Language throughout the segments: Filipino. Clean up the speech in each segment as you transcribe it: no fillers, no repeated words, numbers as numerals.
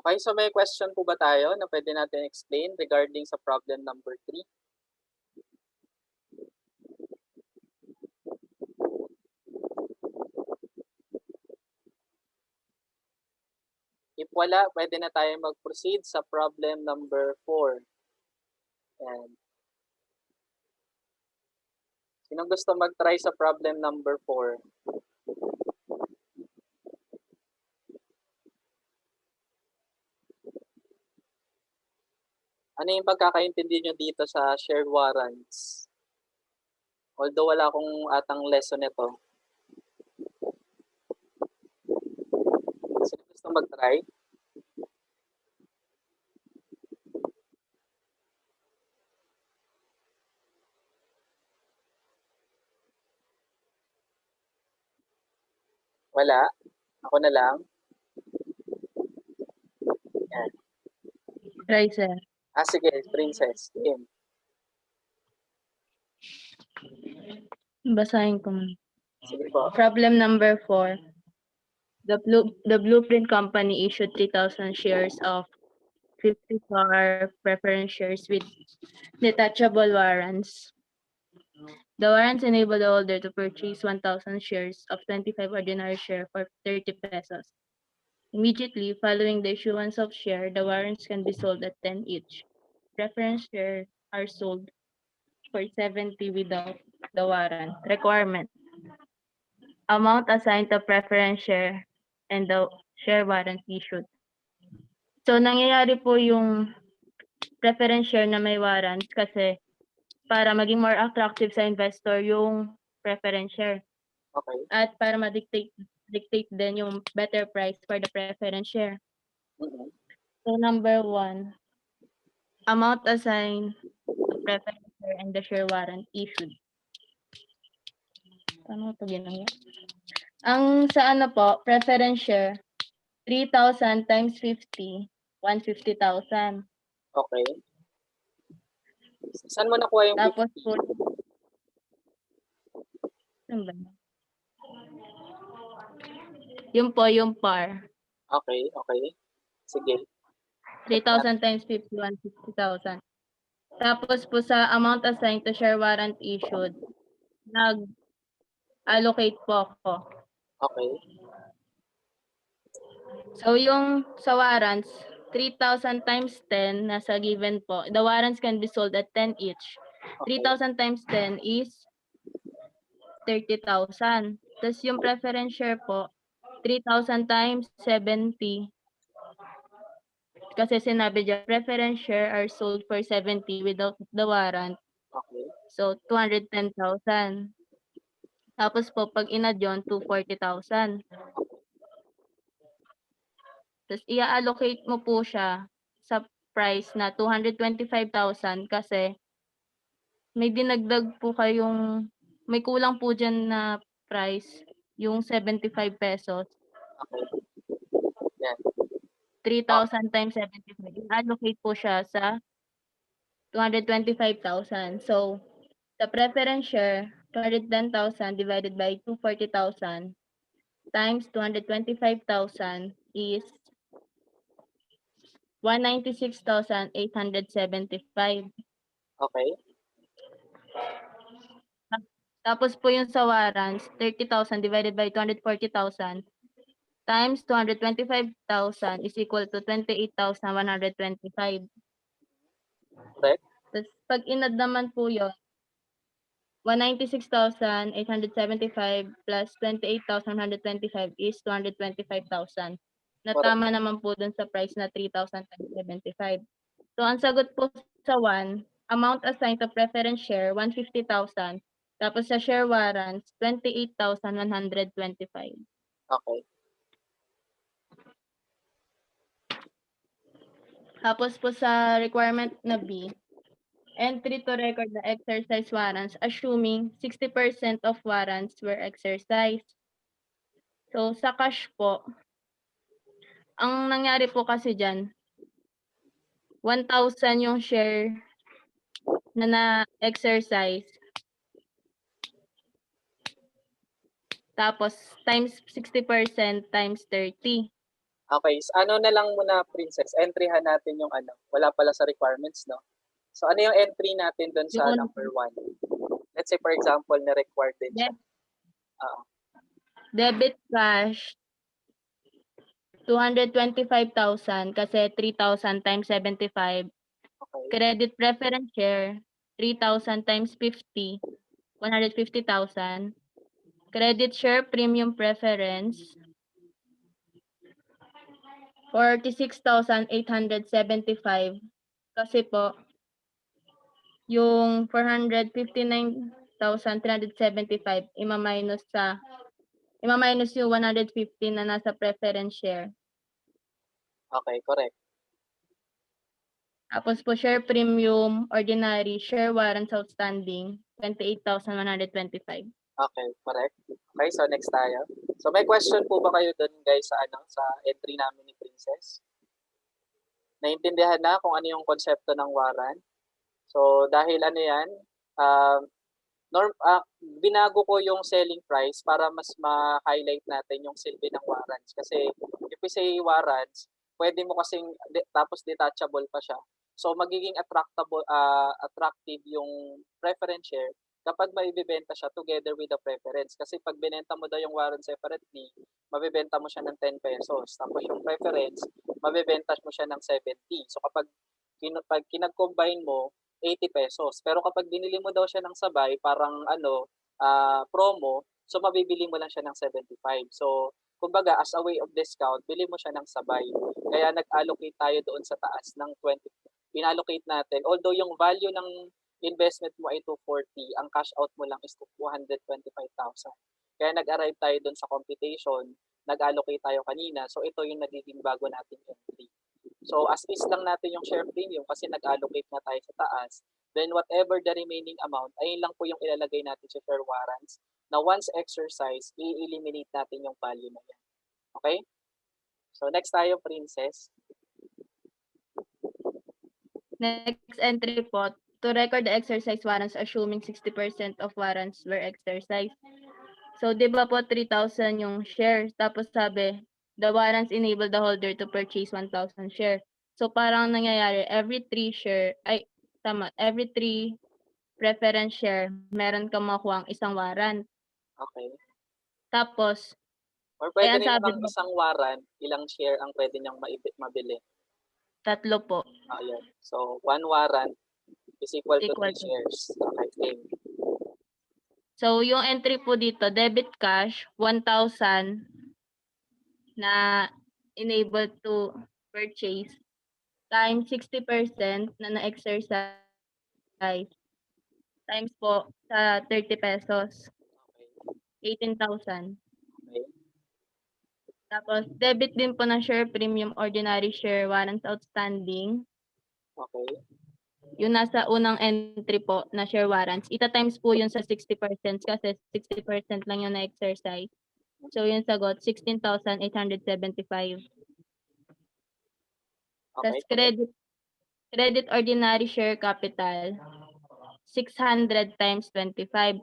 Okay, so may question po ba tayo na pwede natin explain regarding sa problem number 3? If wala, pwede na tayo mag-proceed sa problem number 4. Ayan. Sinong gusto mag-try sa problem number 4? Ano yung pagkakaintindi nyo dito sa shared warrants? Although wala akong atang lesson nito. Sino gusto mag-try? Wala? Ako na lang? Ayan. Try, sir. Sige, Princess. Game. Basahin ko muna. Sige po. Problem number 4. The Blueprint Company issued 3,000 shares of 50 par preference shares with detachable warrants. The warrants enable the holder to purchase 1,000 shares of 25 ordinary share for 30 pesos. Immediately following the issuance of share, the warrants can be sold at 10 each. Preference shares are sold for 70 without the warrant requirement. Amount assigned to preference share and the share warrant issued. So, nangyayari po yung preference share na may warrants kasi para maging more attractive sa investor yung preference share. Okay. At para ma-dictate din yung better price for the preference share. Mhm. So, number 1, amount assigned to preference share and the share warrant issued. Ano ito ginagawa? Ang sa ano po, preference share, 3,000 times 50, 150,000. Okay. Saan mo nakuha yung Tapos 50? po, saan ba? Yun po, yung par. Okay, okay. Sige. 3,000 times 50, 150,000. Tapos po sa amount assigned to share warrant issued, nag-allocate po ako. Okay. So yung sa warrants, 3,000 times 10 nasa given po. The warrants can be sold at 10 each. Okay. 3,000 times 10 is 30,000. Tapos yung preference share po, 3,000 times 70. Kasi sinabi dyan, preference share are sold for 70 without the warrant. Okay. So, 210,000. Tapos po, pag in-add yun, 240,000. Tapos, i-allocate mo po siya sa price na 225,000 kasi may dinagdag po kayong, may kulang po dyan na price, yung 75 pesos. Okay. Yan. 3,000 times 75. I-allocate po siya sa 225,000. So, the preference share, 210,000 divided by 240,000 times 225,000 is 196,875. Okay. Tapos po yung sa warrants, 30,000 divided by 240,000 times 225,000 is equal to 28,125. Correct. Tapos pag inad naman po yun, 196,875 plus 28,125 is 225,000. Na tama naman po dun sa price na 3,075. So, ang sagot po sa 1, amount assigned to preference share, 150,000. Tapos sa share warrants, 28,125. Okay. Tapos po sa requirement na B, entry to record the exercise warrants assuming 60% of warrants were exercised. So, sa cash po, ang nangyari po kasi dyan, 1,000 yung share na na-exercise. Tapos, times 60% times 30. Okay, ano na lang muna, Princess, entryhan natin yung ano, wala pala sa requirements, no? So, ano yung entry natin doon sa Yung number 1? Let's say, for example, na required din siya. debit cash, 225,000 kasi 3,000 times 75. Okay. Credit preference share, 3,000 times 50, 150,000. Credit share premium preference, 46,875. Kasi po, yung 459,375 ima-minus yung 150 na nasa preference share. Okay, correct. Tapos po share premium, ordinary, share warrants outstanding, 28,125. Okay, correct. Okay, so next tayo. So may question po ba kayo doon, guys, sa ano, sa entry namin ni Princess? Naintindihan na kung ano yung konsepto ng warrant? So dahil ano yan, binago ko yung selling price para mas ma-highlight natin yung silbi ng warrants. Kasi if we say warrants, pwede mo kasing tapos detachable pa siya. So magiging attractive yung preference share kapag maibibenta siya together with the preference. Kasi pag binenta mo daw yung warrant separately, mabibenta mo siya ng 10 pesos. Tapos yung preference, mabibenta mo siya ng 70. So kapag kinag-combine mo, 80 pesos. Pero kapag binili mo daw siya ng sabay, parang ano, promo, so mabibili mo lang siya ng 75. So, kumbaga, as a way of discount, bili mo siya ng sabay. Kaya nag-allocate tayo doon sa taas ng 20. Inallocate natin. Although yung value ng investment mo ay 240, ang cash out mo lang is 225,000. Kaya nag-arrive tayo doon sa computation, nag-allocate tayo kanina. So, ito yung nagiging bago nating entry. So, as is lang natin yung share premium kasi nag-allocate na tayo sa taas. Then, whatever the remaining amount, ayun lang po yung ilalagay natin sa share warrants na once exercise, i-eliminate natin yung value na yan. Okay? So, next tayo, Princess. Next entry po, to record the exercise warrants assuming 60% of warrants were exercised. So, di ba po 3,000 yung shares, tapos sabi, the warrants enable the holder to purchase 1,000 shares. So, parang nangyayari, every 3 preference share, meron kang makuha ang isang warrant. Okay. Tapos, Or pwede ang rin sabi namang mo, isang warrant, ilang share ang pwede niyang mabili. 3 po. Ayan. So, one warrant is equal to 3 Equal to. shares. Okay, same. So, yung entry po dito, debit cash, 1,000 na enable to purchase times 60% na na-exercise times po sa 30 pesos, Okay. 18,000. Okay. Tapos, debit din po ng share premium ordinary share warrants outstanding. Okay. Yung nasa unang entry po na share warrants, ita-times po yun sa 60% kasi 60% lang yung na-exercise. So, yung sagot, 16,875. Okay. Tapos, credit ordinary share capital, 600 times 25,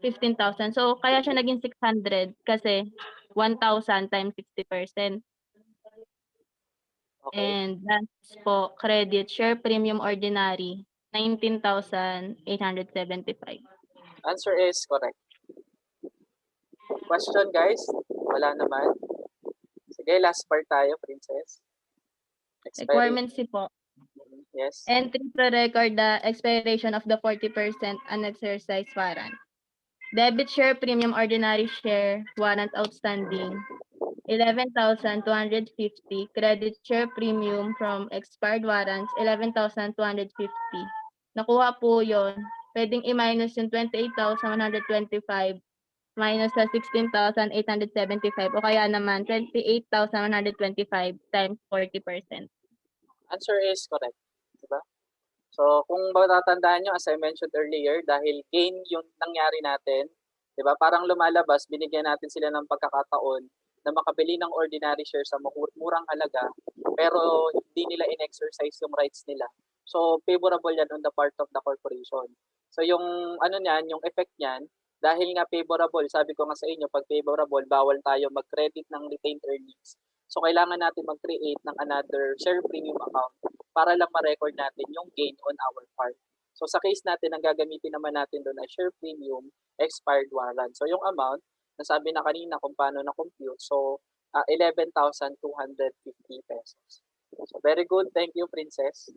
15,000. So, kaya siya naging 600 kasi 1,000 times 60%. Okay. And that's po, credit share premium ordinary, 19,875. Answer is correct. Question, guys? Wala naman. Sige, last part tayo, Princess. Requirements po. Yes. Entry to record the expiration of the 40% unexercised warrant. Debit share premium ordinary share warrant outstanding, 11,250. Credit share premium from expired warrants, 11,250. Nakuha po yon. Pwedeng i-minus yung 28,125 minus sa 16,875 o kaya naman 28,125 times 40%. Answer is correct. Diba? So, kung matatandaan nyo, as I mentioned earlier, dahil gain yung nangyari natin, diba? Parang lumalabas, binigyan natin sila ng pagkakataon na makabili ng ordinary shares sa murang halaga, pero hindi nila in-exercise yung rights nila. So, favorable yan on the part of the corporation. So, yung ano niyan, yung effect niyan, dahil nga favorable, sabi ko nga sa inyo, pag favorable, bawal tayo mag-credit ng retained earnings. So kailangan natin mag-create ng another share premium account para lang ma-record natin yung gain on our part. So sa case natin, ang gagamitin naman natin doon ay share premium expired warrant. So yung amount, nasabi na kanina kung paano na-compute. So 11,250 pesos. So very good. Thank you, Princess.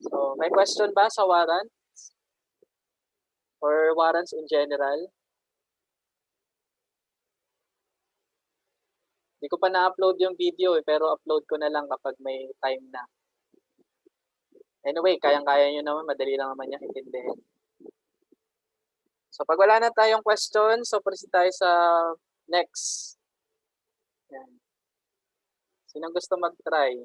So may question ba sa warrant? Or warrants in general? Hindi ko pa na-upload yung video pero upload ko na lang kapag may time na. Anyway, kayang-kaya nyo naman, madali lang naman yan intindihin. So pag wala na tayong question, so proceed tayo sa next. Yan. Sinong gusto mag-try?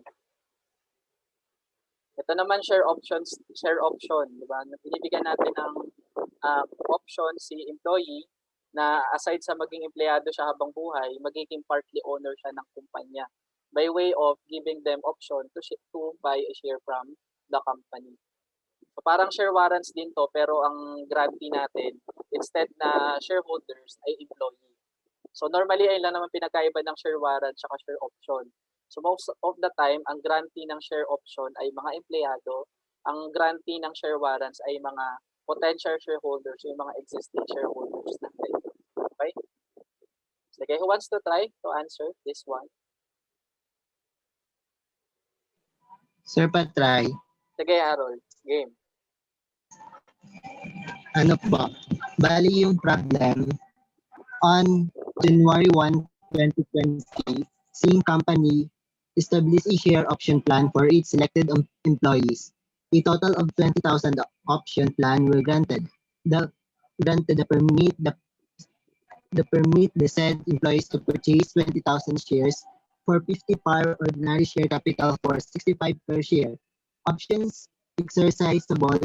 Ito naman share option, di ba? Binibigyan natin ng option si employee na aside sa maging empleyado siya habang buhay, magiging partly owner siya ng kumpanya by way of giving them option to buy a share from the company. So parang share warrants din to, pero ang grantee natin, instead na shareholders ay employee. So normally ay lang naman pinagkaiba ng share warrant at share option. So most of the time, ang grantee ng share option ay mga empleyado, ang grantee ng share warrants ay mga potential shareholders, yung mga existing shareholders natin. Okay? Sige, who wants to try to answer this one? Sir, pa-try. Sige, Harold. Game. Ano po? Bali yung problem, on January 1, 2020, Sing Company established a share option plan for its selected employees. A total of 20,000 option plan were granted. The permit the said employees to purchase 20,000 shares for 50 par ordinary share capital for 65 per share. Options exercisable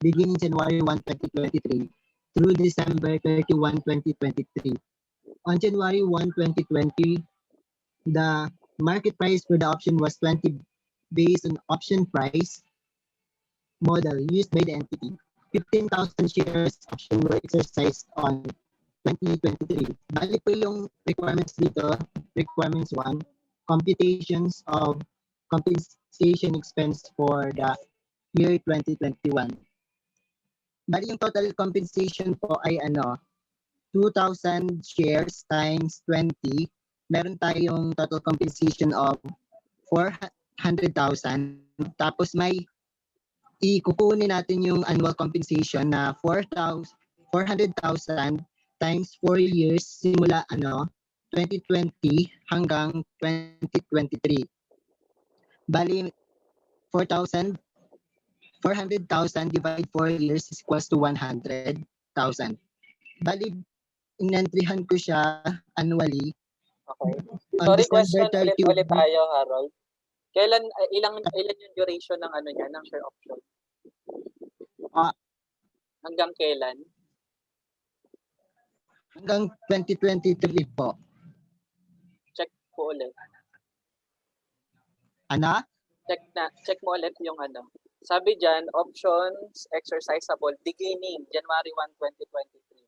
beginning January 1, 2023 through December 31, 2023. On January 1, 2020, the market price for the option was 20 based on option price model used by the entity. 15,000 shares option were exercised on 2023. Bali po yung requirements dito, requirements 1, computations of compensation expense for the year 2021. Bali yung total compensation po ay 2,000 shares times 20. Meron tayong total compensation of 400,000. Tapos may ikukunin natin yung annual compensation na 400,000 times 4 years simula 2020 hanggang 2023. Bali 400,000 divide 4 years is equals to 100,000. Bali inentryhan ko siya annually. Okay. On Sorry, December question 31. ulit tayo, Harold. Kailan, ilan yung duration ng niya, ng share option? Hanggang kailan? Hanggang 2023 po. Check po ulit. Check mo ulit yung Sabi dyan, options exercisable beginning January 1, 2023.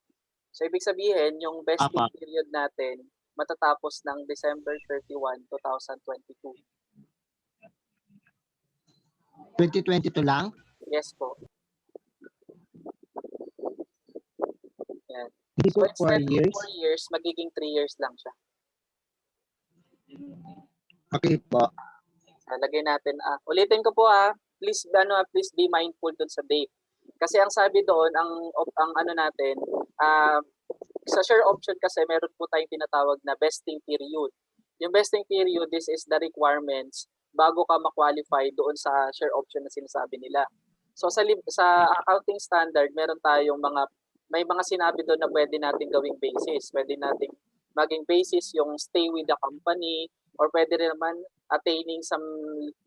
So, ibig sabihin, yung vesting period natin matatapos ng December 31, 2022. 2022 lang? Yes po. Yan. Hindi So, po 4 instead years? of 4 years, magiging 3 years lang siya. Okay po. Lagay natin, ulitin ko po please be mindful dun sa date. Kasi ang sabi doon, ang natin, sa share option kasi meron po tayong tinatawag na vesting period. Yung vesting period, this is the requirements bago ka ma-qualify doon sa share option na sinasabi nila. So sa accounting standard, meron tayong may mga sinabi doon na pwede nating gawing basis. Pwede nating maging basis yung stay with the company, or pwede rin naman attaining some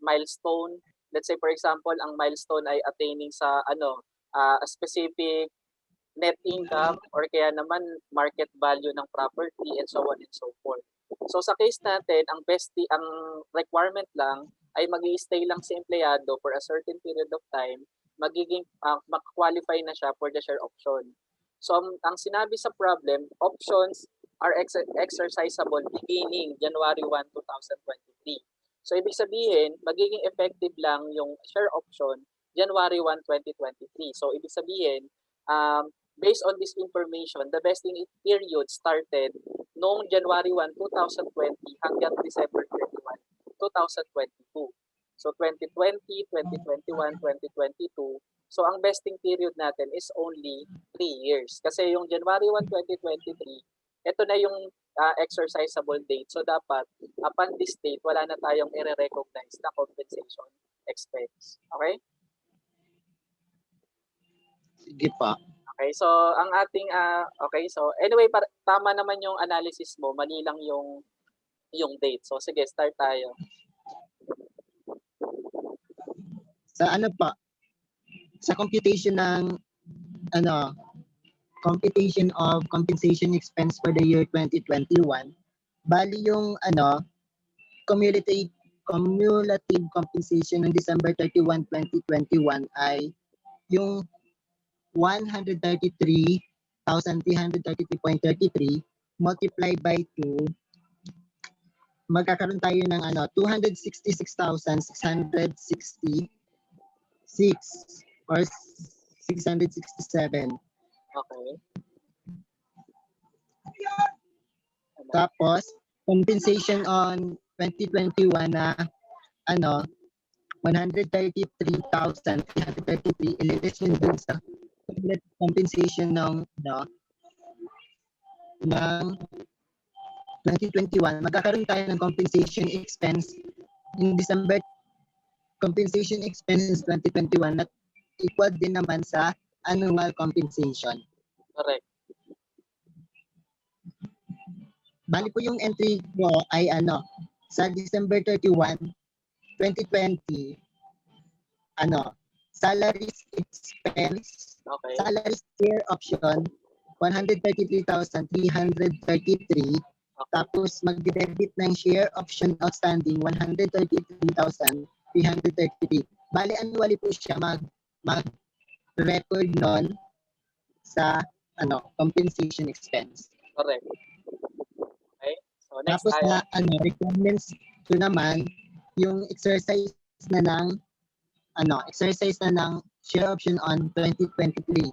milestone. Let's say for example, ang milestone ay attaining sa a specific net income, or kaya naman market value ng property, and so on and so forth. So sa case natin, ang requirement lang ay mag-i-stay lang si empleyado for a certain period of time, magiging mag-qualify na siya for the share option. So ang sinabi sa problem, options are exercisable beginning January 1, 2023. So ibig sabihin, magiging effective lang yung share option January 1, 2023. So ibig sabihin, based on this information, the vesting period started noong January 1, 2020 hanggang December 31, 2022. So 2020, 2021, 2022. So ang vesting period natin is only 3 years. Kasi yung January 1, 2023, ito na yung exercisable date. So dapat upon this date, wala na tayong i-recognize na compensation expense. Okay? Sige pa. Okay, so ang ating okay, so anyway, tama naman yung analysis mo, mali lang yung date. So sige, start tayo. Sa ano pa? Sa computation ng computation of compensation expense for the year 2021, bali yung cumulative compensation ng December 31, 2021 ay yung 133,333.33 multiplied by 2, magkakaroon tayo ng 266,666 or 667. Okay. Tapos compensation on 2021 na 133,333 ililist yun dun sa compensation ng 2021. Magkakaroon tayo ng compensation expense in December. Compensation expenses 2021 na equal din naman sa annual compensation. Correct. Bali po yung entry ko ay sa December 31, 2020, salaries expense, Okay. salary share option, 133,333. Tapos mag-debit ng share option outstanding, 133,333. Bali annually po siya mag-record nun sa compensation expense. Correct. Okay. So next Tapos tayo. na requirements ko naman yung exercise na ng share option on 2023.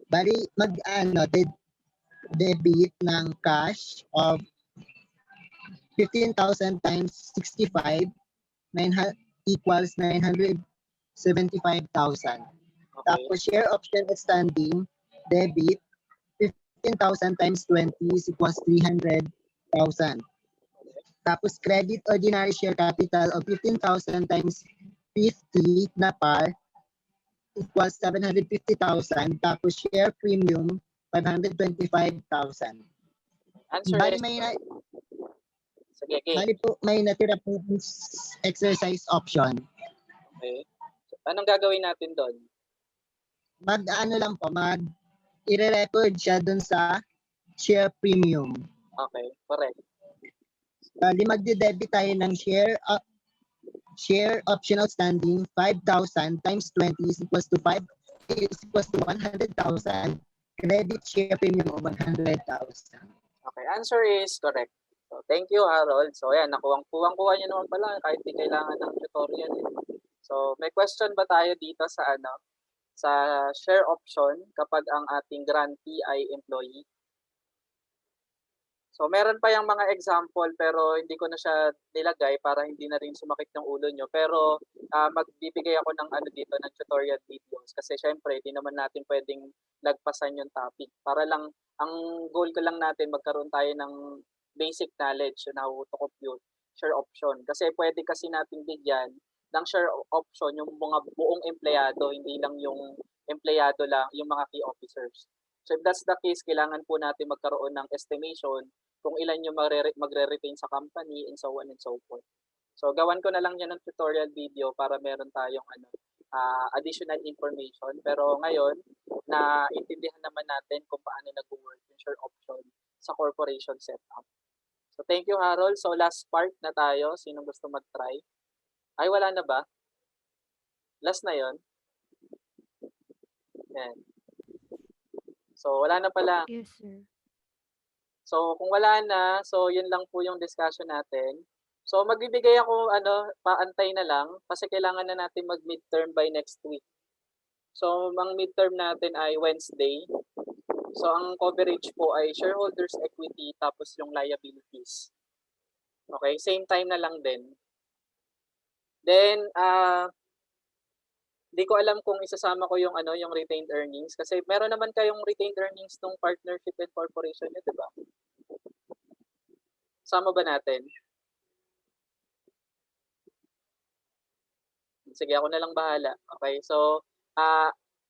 Bali debit ng cash of 15,000 times 65 equals 975,000. Okay. Tapos share option outstanding debit 15,000 times 20 is equals 300,000. Tapos credit ordinary share capital of 15,000 times 50 na par equals 750,000. Tapos share premium 525,000. Answer Bali is sige, okay. Bali po may natira po exercise option. Okay. So, anong gagawin natin doon? I-record siya dun sa share premium. Okay, correct. Bali magde-debit tayo ng share option outstanding 5,000 times 20 is equals to 100,000. Credit share premium of 100,000. Okay, answer is correct. So, thank you, Harold. So, ayan, kuha niyo naman pala kahit di kailangan ng tutorial. So, may question ba tayo dito sa sa share option kapag ang ating grantee ay employee? So, meron pa yung mga example pero hindi ko na siya nilagay para hindi na rin sumakit yung ulo nyo. Pero magbibigay ako ng dito ng tutorial videos kasi syempre hindi naman natin pwedeng lagpasan yung topic. Para lang, ang goal ko lang natin magkaroon tayo ng basic knowledge na how to compute share option. Kasi pwede kasi natin bigyan ng share option yung mga buong empleyado, hindi lang yung empleyado lang, yung mga key officers. So if that's the case, kailangan po natin magkaroon ng estimation kung ilan yung magre-retain sa company and so on and so forth. So gawan ko na lang yan ng tutorial video para meron tayong additional information. Pero ngayon, naintindihan naman natin kung paano nag-work yung share option sa corporation setup. So thank you, Harold. So last part na tayo. Sinong gusto mag-try? Ay, wala na ba? Last na yon. Yan. So So, wala na pala. Yes, sir. So, kung wala na, so yun lang po yung discussion natin. So, magbibigay ako, paantay na lang kasi kailangan na natin mag-midterm by next week. So, ang midterm natin ay Wednesday. So, ang coverage po ay shareholders equity tapos yung liabilities. Okay, same time na lang din. Then, di ko alam kung isasama ko yung yung retained earnings kasi meron naman kayong retained earnings ng partnership and corporation niyo, 'di ba? Sama ba natin? Sige, ako na lang bahala. Okay, so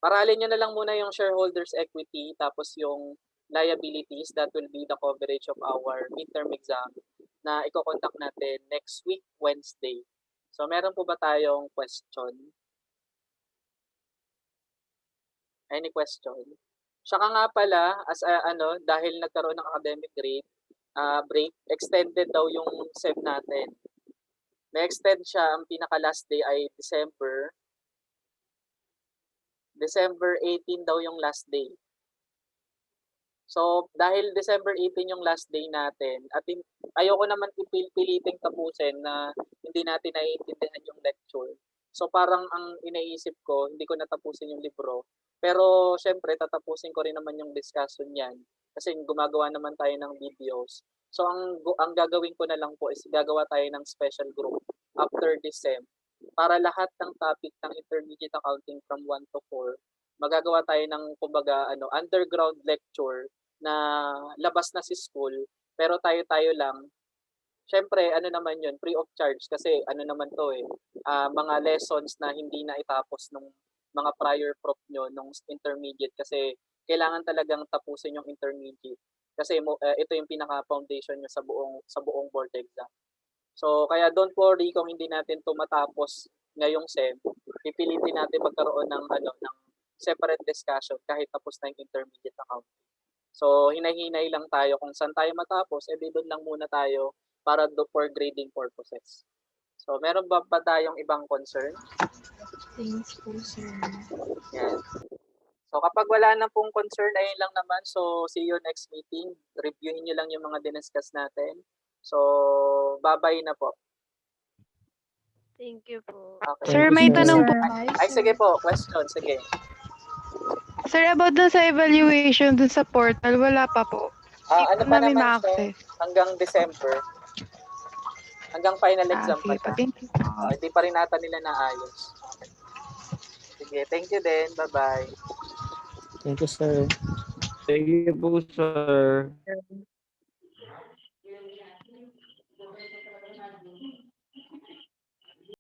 paralin niyo na lang muna yung shareholders equity tapos yung liabilities, that will be the coverage of our midterm exam na iko-contact natin next week, Wednesday. So, meron po ba tayong question? Any question? Saka nga pala, as dahil nagkaroon ng academic break, extended daw yung SEM natin. May-extend siya, ang pinaka-last day ay December 18 daw yung last day. So, dahil December 18 yung last day natin, at ayoko naman piliting tapusin na hindi natin naiintindihan yung lecture. So, parang ang iniisip ko, hindi ko natapusin yung libro. Pero, syempre, tatapusin ko rin naman yung discussion yan. Kasi gumagawa naman tayo ng videos. So, ang gagawin ko na lang po is gagawa tayo ng special group after this SEM. Para lahat ng topic ng intermediate accounting from 1 to 4, magagawa tayo ng, kumbaga, underground lecture na labas na si school, pero tayo-tayo lang. Siyempre, naman yun, free of charge kasi naman to mga lessons na hindi na itapos nung mga prior prop nyo nung intermediate kasi kailangan talagang tapusin yung intermediate kasi ito yung pinaka-foundation nyo sa buong board exam. So, kaya don't worry kung hindi natin to matapos ngayong SEM. Pipilitin natin magkaroon ng separate discussion kahit tapos na yung intermediate accounting. So, hinay-hinay lang tayo kung saan tayo matapos, doon lang muna tayo para for grading purposes. So, meron ba tayong ibang concern? Thanks po, sir. Yan. So, kapag wala na pong concern, ayun lang naman. So, see you next meeting. Reviewin nyo lang yung mga diniscuss natin. So, bye-bye na po. Thank you po. Okay. Sir, may Thank you, tanong sir. po. Ay, sige po. Question. Sige. Sir, about dun sa evaluation dun sa portal, wala pa po. Ano Hindi po pa namin naman ma-access. hanggang December. Hanggang final exam Sige pa po, siya. thank you po. Hindi pa rin nata nila naayos. Sige, thank you din. Bye-bye. Thank you, sir. Thank you po, sir.